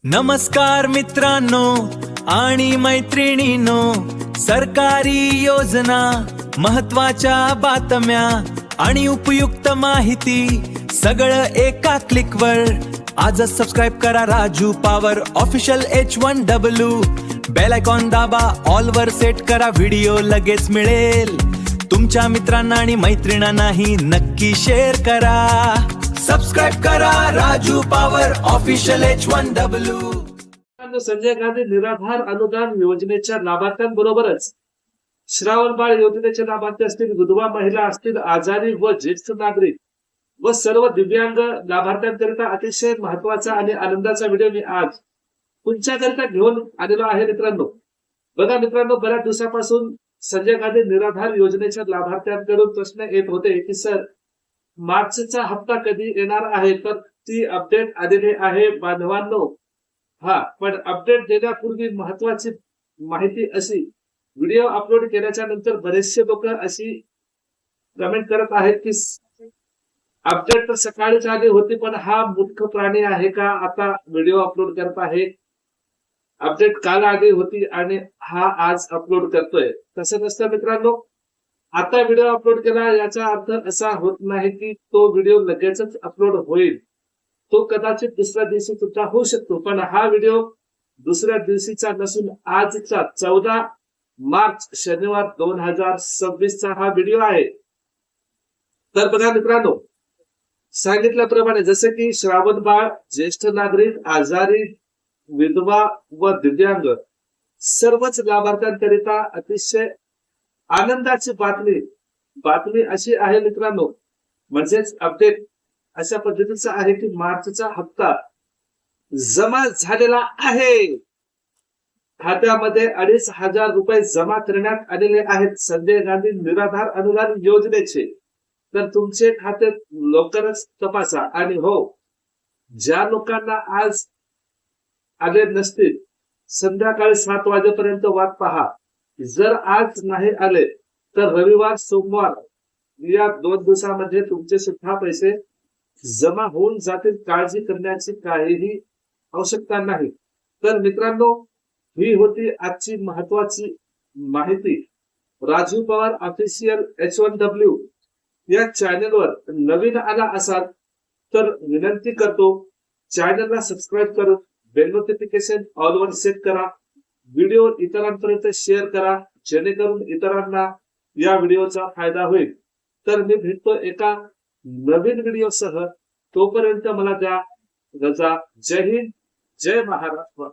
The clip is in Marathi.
नमस्कार मित्रांनो आणि मैत्रिणींनो, सरकारी योजना, महत्त्वाच्या बातम्या आणि उपयुक्त माहिती सगळं एका क्लिकवर। आजच सबस्क्राइब करा Raju power official H1W। Bell icon दाबा, ऑल वर सेट करा, व्हिडिओ लगेच मिळेल। तुमच्या मित्रांना आणि मैत्रिणींनाही नक्की शेअर करा। सबस्क्राइब करा Raju power official H1W। Sanjay Gandhi निराधार अनुदान योजनेच्या लाभार्थ्यांबरोबरच श्रावण बाळ योजनेचे लाभार्थी असतील, विधवा महिला असतील, आजारी व ज्येष्ठ नागरिक व सर्व दिव्यांग लाभार्थ्यांकरिता अतिशय महत्वाचा आणि आनंदाचा व्हिडिओ मी आज तुमच्याकरिता घेऊन आलेलो आहे। मित्रांनो बघा मित्रांनो, बऱ्याच दिवसापासून संजय गांधी निराधार योजनेच्या लाभार्थ्यांकडून प्रश्न येत होते की सर, मार्चचा हप्ता कधी येणार आहे? तर ती अपडेट आलेली आहे बांधवांनो। पण अपडेट देण्यापूर्वी महत्वाची माहिती अशी, व्हिडिओ अपलोड केल्याच्या नंतर बरेचसे लोक अशी कमेंट करत आहेत की अपडेट तर सकाळीच आली होती, पण हा मूर्ख प्राणी आहे का आता व्हिडिओ अपलोड करत आहे? अपडेट काल आली होती आणि हा आज अपलोड करतोय। तसं नसतं मित्रांनो, आता व्हिडिओ अपलोड केला याचा अर्थ असा होत नाही की तो व्हिडिओ लगेचच अपलोड होईल। तो कदाचित दुसऱ्या दिवशी सुद्धा होऊ शकतो, पण हा व्हिडिओ दुसऱ्या दिवशीचा नसून आजचा 14 मार्च शनिवार 2026 चा हा व्हिडिओ आहे। तर बघा मित्रांनो, सांगितल्याप्रमाणे जसे की श्रावण बाळ, ज्येष्ठ नागरिक, आजारी, विधवा व दिव्यांग सर्वच लाभार्थ्यांकरिता अतिशय आनंदाची बातमी अशी आहे मित्रांनो, म्हणजेच अपडेट अशा पद्धतीचा आहे की मार्चचा हप्ता जमा झालेला आहे। खात्यामध्ये 2,500 रुपये जमा करण्यात आलेले आहेत संजय गांधी निराधार अनुदान योजनेचे। तर तुमचे खाते लवकरच तपासा। आणि हो, ज्या लोकांना आज आले नसतील, संध्याकाळी 7 वाजेपर्यंत वाट पहा। जर आज नाही आले तर रविवार सोमवार या 2 दिवसामध्ये तुमचे सुद्धा पैसे जमा होऊन जातील। काळजी करण्याची काहीही आवश्यकता नाही। तर मित्रांनो, ही होती आजची महत्वाची माहिती। राजू पवार ऑफिशियल H1W या चॅनलवर नवीन आला असाल तर विनंती करतो, चॅनलला सबस्क्राईब करून बेल नोटिफिकेशन ऑल वर सेट करा। व्हिडिओ इतरांपर्यंत शेअर करा, जेणेकरून इतरांना या व्हिडिओचा फायदा होईल। तर मी भेटतो एका नवीन व्हिडिओ सह, तोपर्यंत मला द्या रजा। जय हिंद, जय महाराष्ट्र।